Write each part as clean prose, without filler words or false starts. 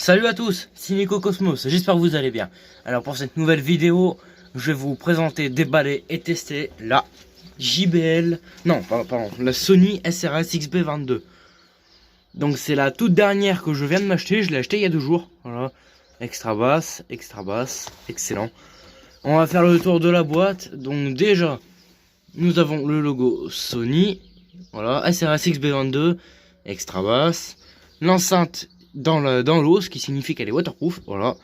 Salut à tous, c'est Nico Cosmos, j'espère que vous allez bien. Alors pour cette nouvelle vidéo, je vais vous présenter, déballer et tester la JBL, non pardon, la Sony SRS XB22. Donc c'est la toute dernière que je viens de m'acheter, je l'ai acheté il y a 2 jours. Voilà, extra basse, excellent. On va faire le tour de la boîte. Donc déjà, nous avons le logo Sony, voilà, SRS XB22, extra basse. L'enceinte dans l'eau, ce qui signifie qu'elle est waterproof, voilà.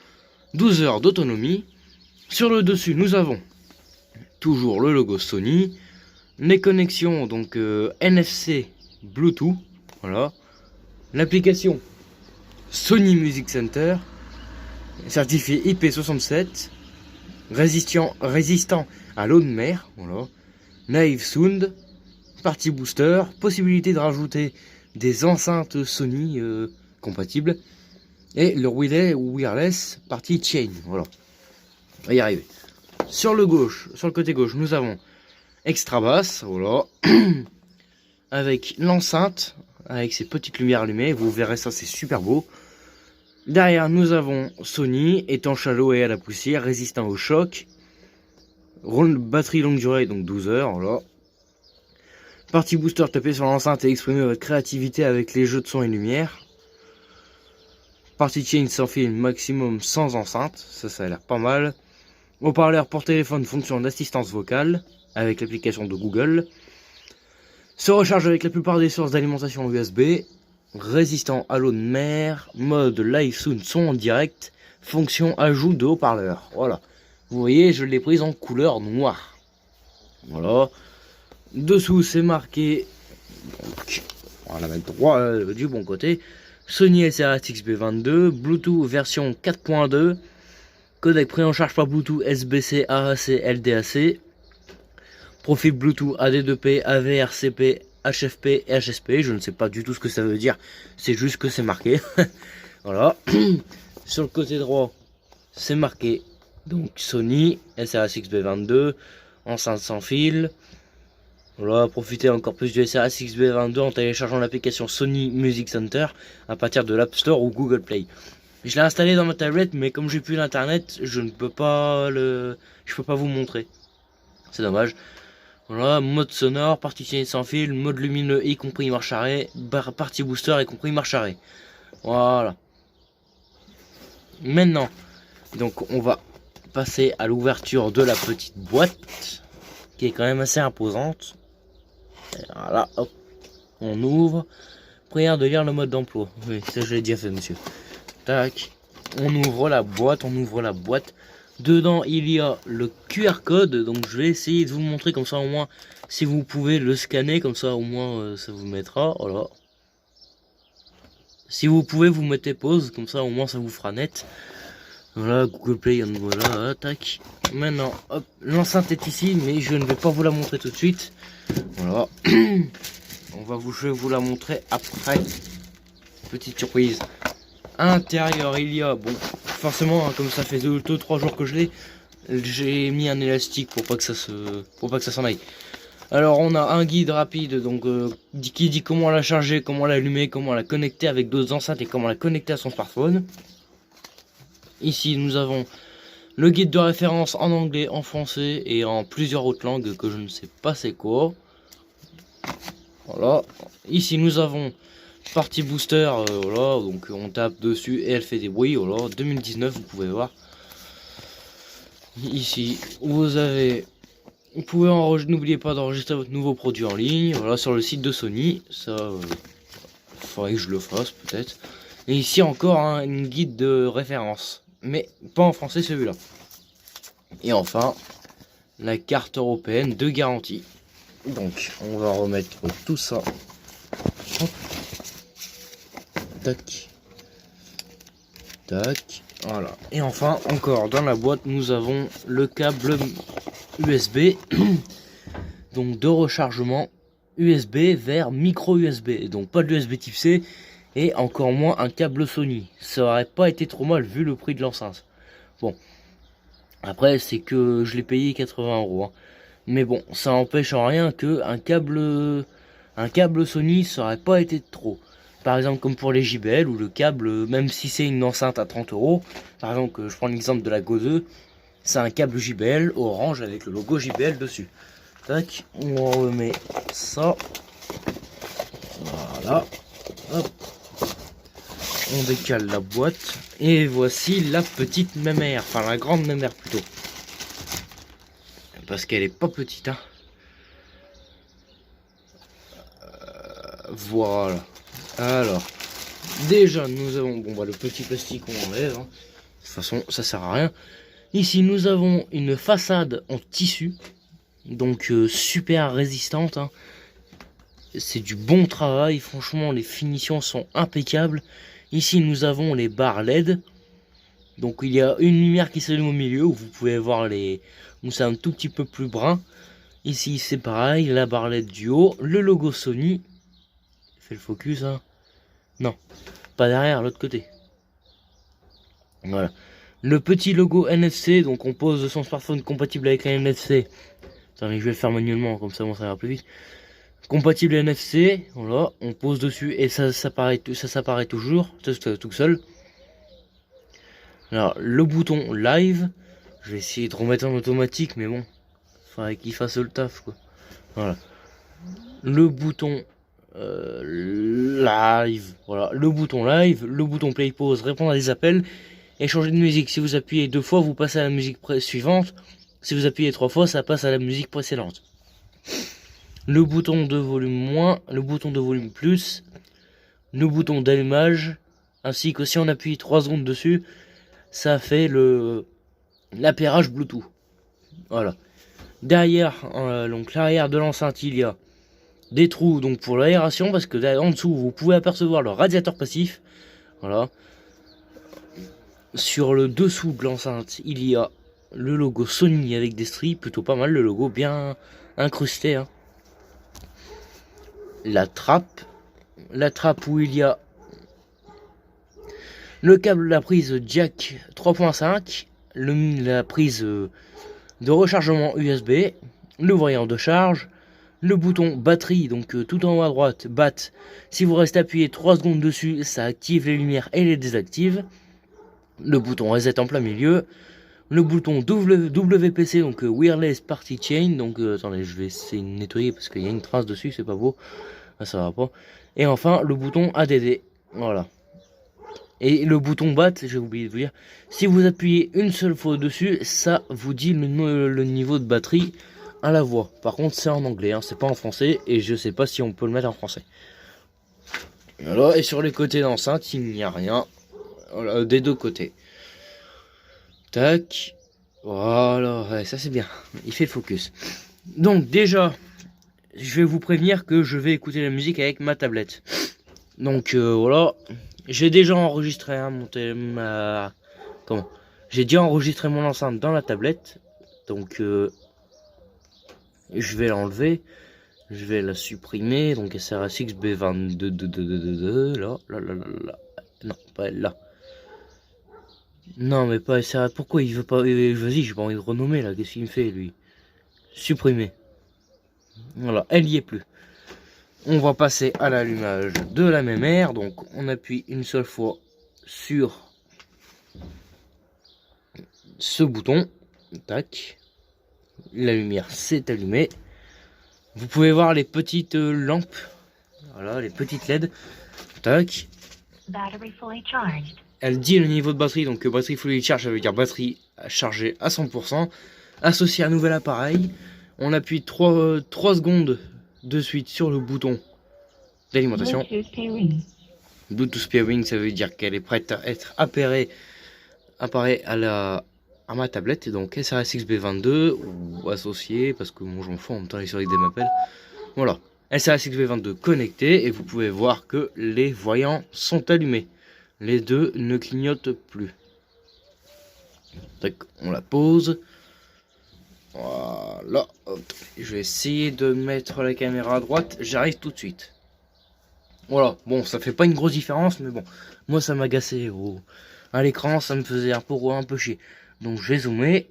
12 heures d'autonomie. Sur le dessus, nous avons toujours le logo Sony. Les connexions, donc NFC, Bluetooth, voilà. L'application Sony Music Center, certifié IP67, résistant à l'eau de mer, voilà. Naive Sound, partie booster, possibilité de rajouter des enceintes Sony compatibles, et le relay wireless partie chain, voilà. On va y arriver. Sur le côté gauche, nous avons extra basse, voilà, avec l'enceinte, avec ses petites lumières allumées, vous verrez ça, c'est super beau. Derrière, nous avons Sony, étanche à l'eau et à la poussière, résistant au choc, batterie longue durée, donc 12 heures, voilà. Partie booster, tapez sur l'enceinte et exprimez votre créativité avec les jeux de son et lumière. Partie chain sans fil, maximum sans enceinte, ça a l'air pas mal. Haut-parleur pour téléphone, fonction d'assistance vocale, avec l'application de Google. Se recharge avec la plupart des sources d'alimentation USB. Résistant à l'eau de mer, mode live sound, son en direct, fonction ajout de haut-parleur. Voilà. Vous voyez, je l'ai prise en couleur noire. Voilà. Dessous, c'est marqué. Donc, on va la mettre droit du bon côté. Sony SRS XB22, Bluetooth version 4.2, codec pris en charge par Bluetooth SBC, AAC, LDAC, profil Bluetooth AD2P, AVRCP, HFP et HSP. Je ne sais pas du tout ce que ça veut dire, c'est juste que c'est marqué. Voilà. Sur le côté droit, c'est marqué donc Sony SRS XB22, enceinte sans fil. Voilà, profitez encore plus du SRS XB22 en téléchargeant l'application Sony Music Center à partir de l'App Store ou Google Play. Je l'ai installé dans ma tablette, mais comme j'ai plus l'internet, je ne peux pas vous montrer. C'est dommage. Voilà, mode sonore, partie chaîne sans fil, mode lumineux y compris marche arrêt, partie booster y compris marche arrêt. Voilà. Maintenant, donc on va passer à l'ouverture de la petite boîte, qui est quand même assez imposante. Voilà, hop, on ouvre. Prière de lire le mode d'emploi. Oui, ça je l'ai déjà fait, monsieur. Tac, on ouvre la boîte, Dedans, il y a le QR code, donc je vais essayer de vous montrer comme ça au moins, si vous pouvez le scanner, comme ça au moins ça vous mettra, voilà. Si vous pouvez, vous mettez pause, comme ça au moins ça vous fera net. Voilà, Google Play, voilà, tac. Maintenant, hop, l'enceinte est ici, mais je ne vais pas vous la montrer tout de suite. Voilà. Je vais vous la montrer après. Petite surprise. À l'intérieur, il y a, bon, forcément, hein, comme ça fait 2-3 jours que je l'ai, j'ai mis un élastique pour pas que ça s'en aille. Alors, on a un guide rapide, donc qui dit comment la charger, comment l'allumer, comment la connecter avec d'autres enceintes et comment la connecter à son smartphone. Ici, nous avons le guide de référence en anglais, en français et en plusieurs autres langues que je ne sais pas c'est quoi. Voilà. Ici, nous avons partie booster, voilà, donc on tape dessus et elle fait des bruits, voilà, 2019, vous pouvez voir. Ici, vous pouvez enregistrer, n'oubliez pas d'enregistrer votre nouveau produit en ligne, voilà, sur le site de Sony, ça, faudrait que je le fasse peut-être. Et ici encore une guide de référence, mais pas en français celui-là. Et enfin, la carte européenne de garantie. Donc, on va remettre tout ça. Hop. Tac. Tac. Voilà. Et enfin, encore dans la boîte, nous avons le câble USB. Donc, de rechargement USB vers micro USB. Donc, pas de l'USB type C. Et encore moins un câble Sony. Ça aurait pas été trop mal vu le prix de l'enceinte. Bon. Après, c'est que je l'ai payé 80 €. Hein. Mais bon, ça n'empêche en rien que un câble Sony, ça aurait pas été trop. Par exemple, comme pour les JBL ou le câble, même si c'est une enceinte à 30 euros. Par exemple, je prends l'exemple de la Go 2. C'est un câble JBL orange avec le logo JBL dessus. Tac, on remet ça. Voilà. Hop. On décale la boîte. Et voici la petite mémère. Enfin, la grande mémère plutôt. Parce qu'elle est pas petite, hein. Voilà. Alors, déjà, nous avons... Bon, bah, le petit plastique, on enlève. Hein. De toute façon, ça sert à rien. Ici, nous avons une façade en tissu. Donc, super résistante. Hein. C'est du bon travail. Franchement, les finitions sont impeccables. Ici, nous avons les barres LED. Donc, il y a une lumière qui s'allume au milieu où vous pouvez voir les... où c'est un tout petit peu plus brun. Ici, c'est pareil. La barre LED du haut. Le logo Sony. Fait le focus, hein. Non, pas derrière, l'autre côté. Voilà. Le petit logo NFC. Donc, on pose son smartphone compatible avec la NFC. Attendez, je vais le faire manuellement. Comme ça, ça ira plus vite. Compatible NFC, voilà, on pose dessus et ça s'apparaît toujours, tout seul. Alors, le bouton live, je vais essayer de remettre en automatique, mais bon, faudrait qu'il fasse le taf, quoi. Voilà. Le bouton live, voilà, le bouton live, le bouton play pause, répondre à des appels et changer de musique. Si vous appuyez 2 fois, vous passez à la musique suivante. Si vous appuyez 3 fois, ça passe à la musique précédente. Le bouton de volume moins, le bouton de volume plus, le bouton d'allumage, ainsi que si on appuie 3 secondes dessus, ça fait l'appairage Bluetooth. Voilà. Derrière, donc l'arrière de l'enceinte, il y a des trous donc pour l'aération, parce que en dessous, vous pouvez apercevoir le radiateur passif. Voilà. Sur le dessous de l'enceinte, il y a le logo Sony avec des stries, plutôt pas mal, le logo bien incrusté, hein. La trappe où il y a le câble, la prise jack 3.5, la prise de rechargement USB, le voyant de charge, le bouton batterie, donc tout en haut à droite, bat. Si vous restez appuyé 3 secondes dessus, ça active les lumières et les désactive. Le bouton reset en plein milieu, le bouton WPC, donc Wireless Party Chain, donc attendez, je vais essayer de nettoyer parce qu'il y a une trace dessus, c'est pas beau. Ah, ça va pas. Et enfin, le bouton ADD. Voilà. Et le bouton BAT, j'ai oublié de vous dire. Si vous appuyez une seule fois dessus, ça vous dit le niveau de batterie à la voix. Par contre, c'est en anglais, hein, c'est pas en français. Et je sais pas si on peut le mettre en français. Voilà. Et sur les côtés d'enceinte, il n'y a rien. Voilà, des deux côtés. Tac. Voilà. Ouais, ça c'est bien. Il fait le focus. Donc déjà... je vais vous prévenir que je vais écouter la musique avec ma tablette. Donc voilà, j'ai déjà enregistré j'ai déjà enregistré mon enceinte dans la tablette. Donc je vais l'enlever, je vais la supprimer. Donc SRSX B22 là. Non, pas elle là. Non mais pas SRSX. Pourquoi il veut pas? Vas-y, j'ai pas envie de renommer là. Qu'est-ce qu'il me fait lui? Supprimer. Voilà, elle y est plus. On va passer à l'allumage de la mémère. Donc on appuie une seule fois sur ce bouton. Tac. La lumière s'est allumée. Vous pouvez voir les petites lampes. Voilà, les petites LED. Tac. Elle dit le niveau de batterie. Donc batterie fully charge, ça veut dire batterie chargée à 100%. Associé à un nouvel appareil. On appuie 3 secondes de suite sur le bouton d'alimentation. Bluetooth pairing, ça veut dire qu'elle est prête à être appareillée à ma tablette. Et donc SRSX B22 ou associé, parce que moi j'en fous en même temps les souris m'appellent. Voilà, SRSX B22 connecté et vous pouvez voir que les voyants sont allumés. Les deux ne clignotent plus. Donc on la pose. Voilà, je vais essayer de mettre la caméra à droite, j'arrive tout de suite. Voilà, bon, ça fait pas une grosse différence, mais bon, moi ça m'agaçait à l'écran, ça me faisait un peu chier. Donc je vais zoomer,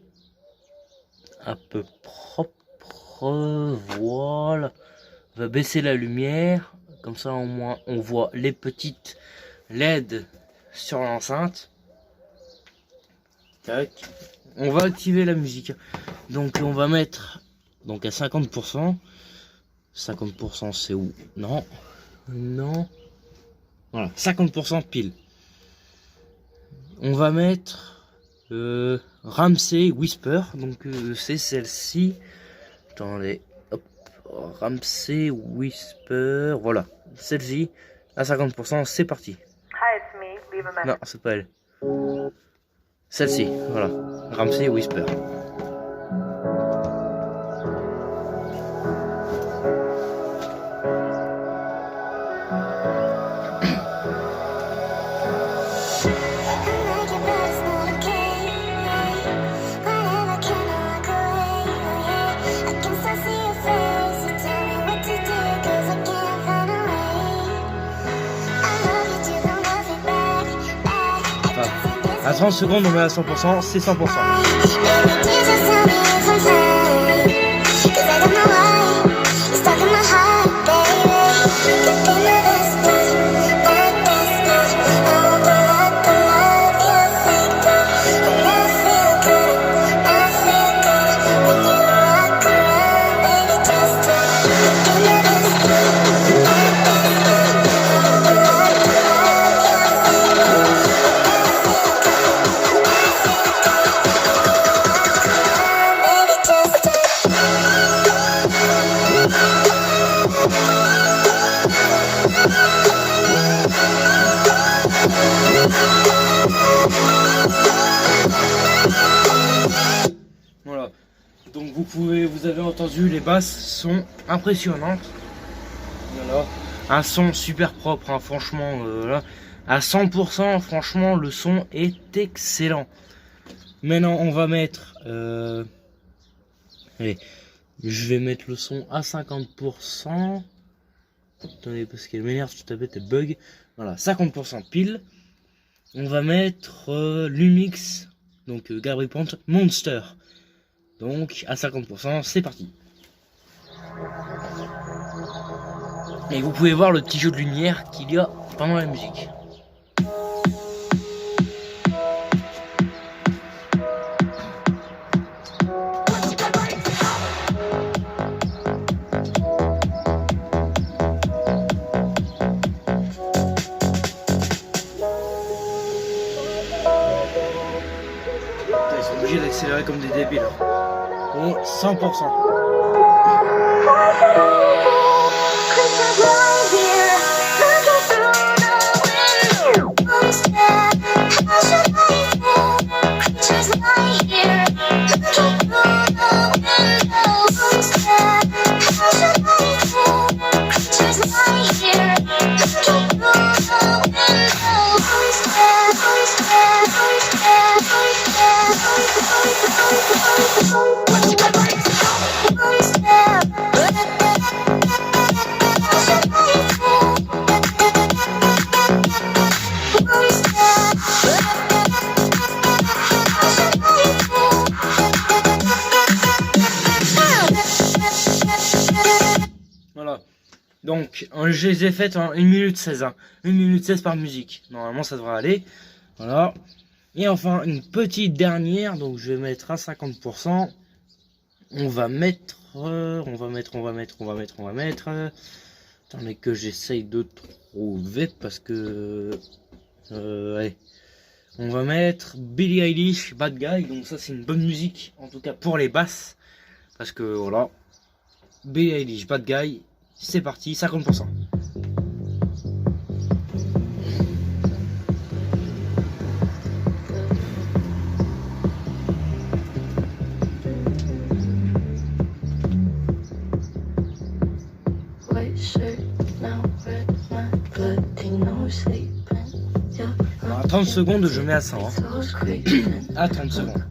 un peu propre, voilà. On va baisser la lumière, Comme ça au moins on voit les petites LED sur l'enceinte. Tac. On va activer la musique. Donc on va mettre donc à 50%. 50% c'est où? Non. Non. Voilà, 50% pile. On va mettre Ramsey Whisper. Donc c'est celle-ci. Attendez. Hop. Ramsey Whisper. Voilà. Celle-ci à 50%. C'est parti. Non, c'est pas elle. Celle-ci. Voilà. Ramsey Whisper. À 30 secondes, on met à 100%, c'est 100%. Voilà, donc vous avez entendu, les basses sont impressionnantes. Voilà, un son super propre, hein, franchement, là, à 100%, franchement, le son est excellent. Maintenant, on va mettre, allez, je vais mettre le son à 50%. Attendez, parce qu'elle m'énerve, je tapais, elle bug. Voilà, 50% pile. On va mettre Lumix, donc Gabry Ponte Monster. Donc à 50%, c'est parti. Et vous pouvez voir le petit jeu de lumière qu'il y a pendant la musique. Ils sont obligés d'accélérer comme des débiles. Et 100%. Voilà, donc je les ai faites en 1 minute 16, hein. 1 minute 16 par musique, normalement ça devrait aller. Voilà, et enfin une petite dernière, donc je vais mettre à 50%. On va mettre, attendez que j'essaye de trouver, parce que, allez, on va mettre Billie Eilish, Bad Guy, donc ça c'est une bonne musique, en tout cas pour les basses, parce que voilà, Billie Eilish, Bad Guy, c'est parti, 50%. Alors à 30 secondes, je mets à 100. Hein. À 30 secondes.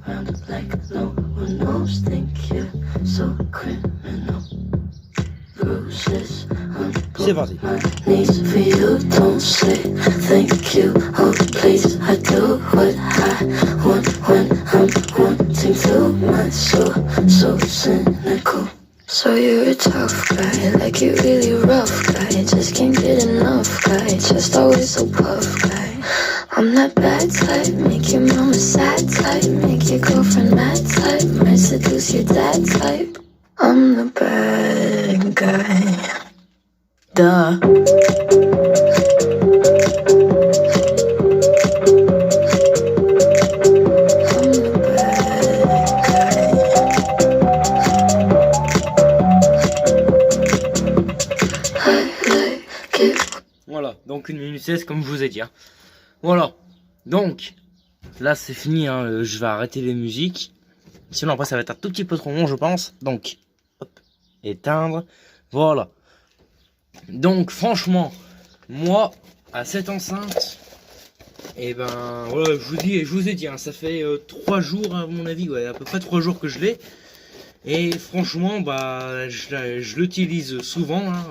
C'est parti. So you're a tough guy, like you really rough guy. Just can't get enough guy, just always so puff guy. I'm that bad type, make your mama sad type, make your girlfriend mad type, might seduce your dad type. I'm the bad guy. Duh. Voilà, donc 1 minute 16 comme je vous ai dit. Hein. Voilà, donc là c'est fini, hein. Je vais arrêter les musiques. Sinon après ça va être un tout petit peu trop long je pense. Donc, hop, éteindre. Voilà. Donc franchement, moi à cette enceinte, et ben voilà, je vous ai dit, hein, ça fait 3 jours à mon avis, ouais, à peu près 3 jours que je l'ai. Et franchement, bah je l'utilise souvent. Hein,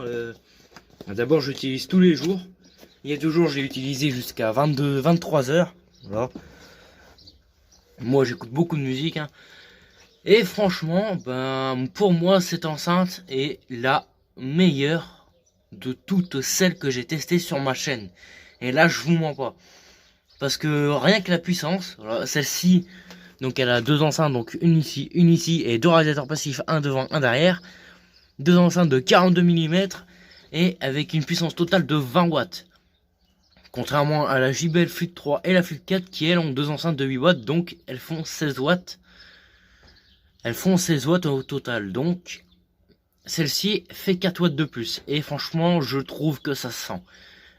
d'abord j'utilise tous les jours. Il y a 2 jours j'ai utilisé jusqu'à 23 heures. Voilà. Moi j'écoute beaucoup de musique. Hein. Et franchement, ben pour moi cette enceinte est la meilleure de toutes celles que j'ai testées sur ma chaîne. Et là je vous mens pas. Parce que rien que la puissance, celle-ci, donc elle a 2 enceintes, donc une ici et 2 radiateurs passifs, un devant, un derrière. 2 enceintes de 42 mm et avec une puissance totale de 20 watts. Contrairement à la JBL Flip 3 et la Flip 4 qui elles ont 2 enceintes de 8 watts, donc elles font 16 watts. Elles font 16 watts au total, donc celle-ci fait 4 watts de plus. Et franchement, je trouve que ça se sent.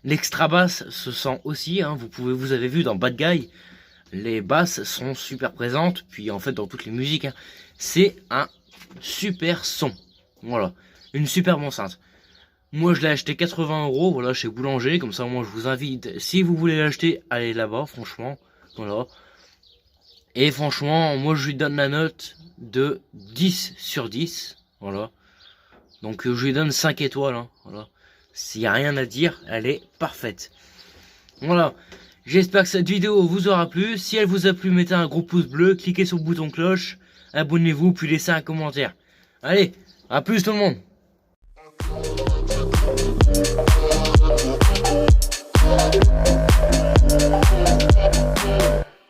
L'extra basse se sent aussi, hein. Vous avez vu dans Bad Guy, les basses sont super présentes, puis en fait dans toutes les musiques, hein. C'est un super son. Voilà, une superbe enceinte. Moi je l'ai acheté 80 €, voilà, chez Boulanger, comme ça moi je vous invite, si vous voulez l'acheter, allez là-bas, franchement, voilà. Et franchement, moi je lui donne la note de 10 sur 10, voilà. Donc je lui donne 5 étoiles, hein, voilà. S'il n'y a rien à dire, elle est parfaite. Voilà, j'espère que cette vidéo vous aura plu. Si elle vous a plu, mettez un gros pouce bleu, cliquez sur le bouton cloche, abonnez-vous, puis laissez un commentaire. Allez, à plus tout le monde.